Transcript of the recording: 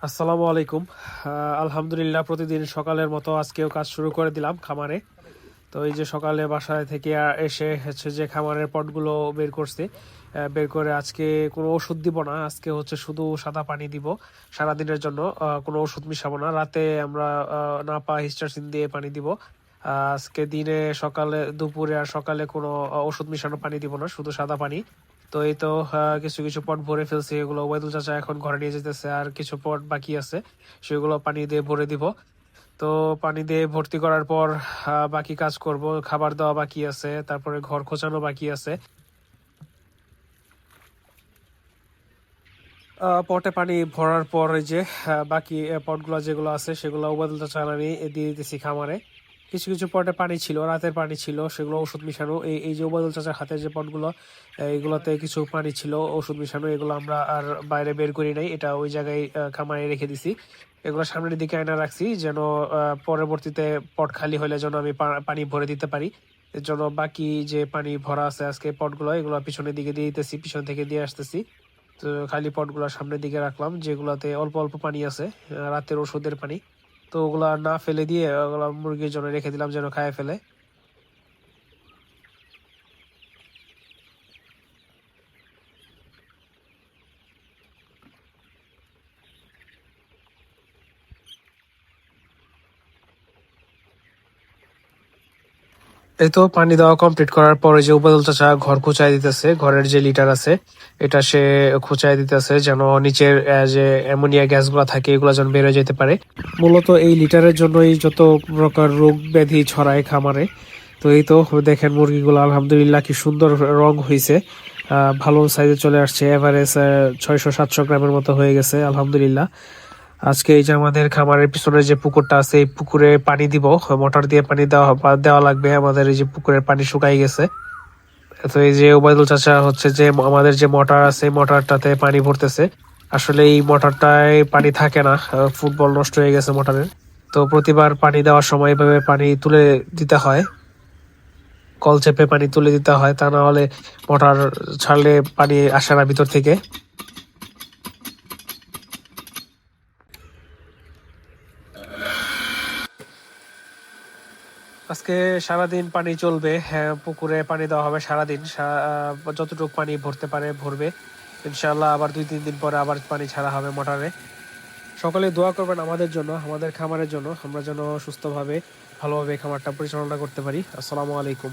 আসসালামু আলাইকুম। আলহামদুলিল্লাহ, প্রতিদিন সকালের মতো আজকেও কাজ শুরু করে দিলাম খামারে। তো এই যে সকালে বাসায় থেকে এসে হচ্ছে যে খামারের পটগুলো বের করছি। বের করে আজকে কোনো ওষুধ দিব না, আজকে হচ্ছে শুধু সাদা পানি দিব সারাদিনের জন্য। কোনো ওষুধ মিশাবো না, রাতে আমরা নাপা হিস্টারসিন দিয়ে পানি দিব। আজকে দিনে সকালে দুপুরে আর সকালে কোনো ওষুধ মিশানো পানি দিব না, শুধু সাদা পানি। তো এই তো কিছু কিছু পট ভরে ফেলছি, এগুলো ওয়াইদুল চাচা এখন ঘরে নিয়ে যেতেছে, আর কিছু পট বাকি আছে, সেগুলো পানি দিয়ে ভরে দিব। তো পানি দিয়ে ভর্তি করার পর বাকি কাজ করব, খাবার দেওয়া বাকি আছে, তারপরে ঘর খোঁচানো বাকি আছে। পটে পানি ভরার পর এই যে বাকি পটগুলো যেগুলো আছে সেগুলো উবাদুল চাচা আমি দিয়ে দিতেছি খামারে। কিছু কিছু পটে পানি ছিল, রাতের পানি ছিল, সেগুলো ওষুধ মিশানো। এই এই যে উবাদুল চাচার হাতের যে পটগুলো, এইগুলোতে কিছু পানি ছিল ওষুধ মিশানো, এগুলো আমরা আর বাইরে বের করি নাই, এটা ওই জায়গায় খামারে রেখে দিছি। এগুলো সামনের দিকে আয়না রাখছি যেন পরবর্তীতে পট খালি হলে যেন আমি পানি ভরে দিতে পারি। এর জন্য বাকি যে পানি ভরা আছে আজকে পটগুলো, এগুলো পিছনের দিকে দিয়ে দিতেছি, পিছন থেকে দিয়ে আসতেছি। তো খালি পটগুলো সামনের দিকে রাখলাম যেগুলাতে অল্প অল্প পানি আছে, রাতের ওষুধের পানি। তো ওগুলা না ফেলে দিয়ে ওগুলা মুরগির জন্য রেখে দিলাম যেন খায় ফেলে। এই তো পানি দেওয়া কমপ্লিট করার পরে যে উবাদুল চাচা ঘর খুঁচাই দিতেছে, ঘরের যে লিটার আছে এটা সে খুঁচাই দিতেছে যেন নিচের যে অ্যামোনিয়া গ্যাস গুলা থাকে এগুলো যেন বের হয়ে যেতে পারে। মূলত এই লিটারের জন্যই যত প্রকার রোগ ব্যাধি ছড়ায় খামারে। তো এই তো দেখেন মুরগিগুলো আলহামদুলিল্লাহ কি সুন্দর রং হয়েছে, ভালো সাইজে চলে আসছে, এভারেজ 600-700 গ্রামের মতো হয়ে গেছে আলহামদুলিল্লাহ। আজকে এই যে আমাদের খামারের পিছনে যে পুকুরটা আছে এই পুকুরে পানি দিব, মোটর দিয়ে পানি দেওয়া লাগবে, আমাদের এই যে পুকুরের পানি শুকাই গেছে। তো এই যে ওবায়দুল চাচা হচ্ছে যে আমাদের যে মোটর আছে মোটরটাতে পানি ভরতেছে। আসলে এই মোটরটায় পানি থাকে না, ফুটবল নষ্ট হয়ে গেছে মোটরের। তো প্রতিবার পানি দেওয়ার সময় এভাবে পানি তুলে দিতে হয়, কল চেপে পানি তুলে দিতে হয়, তা না হলে মোটর ছাড়লে পানি আসে না ভিতর থেকে। আজকে সারাদিন পানি চলবে, হ্যাঁ, পুকুরে পানি দেওয়া হবে সারাদিন, যতটুকু পানি ভরতে পারে ভরবে। ইনশাল্লাহ আবার 2-3 দিন পরে আবার পানি ছাড়া হবে মোটরে। সকলে দোয়া করবেন আমাদের জন্য, আমাদের খামারের জন্য, আমরা যেন সুস্থভাবে ভালোভাবে খামারটা পরিচালনা করতে পারি। আসসালামু আলাইকুম।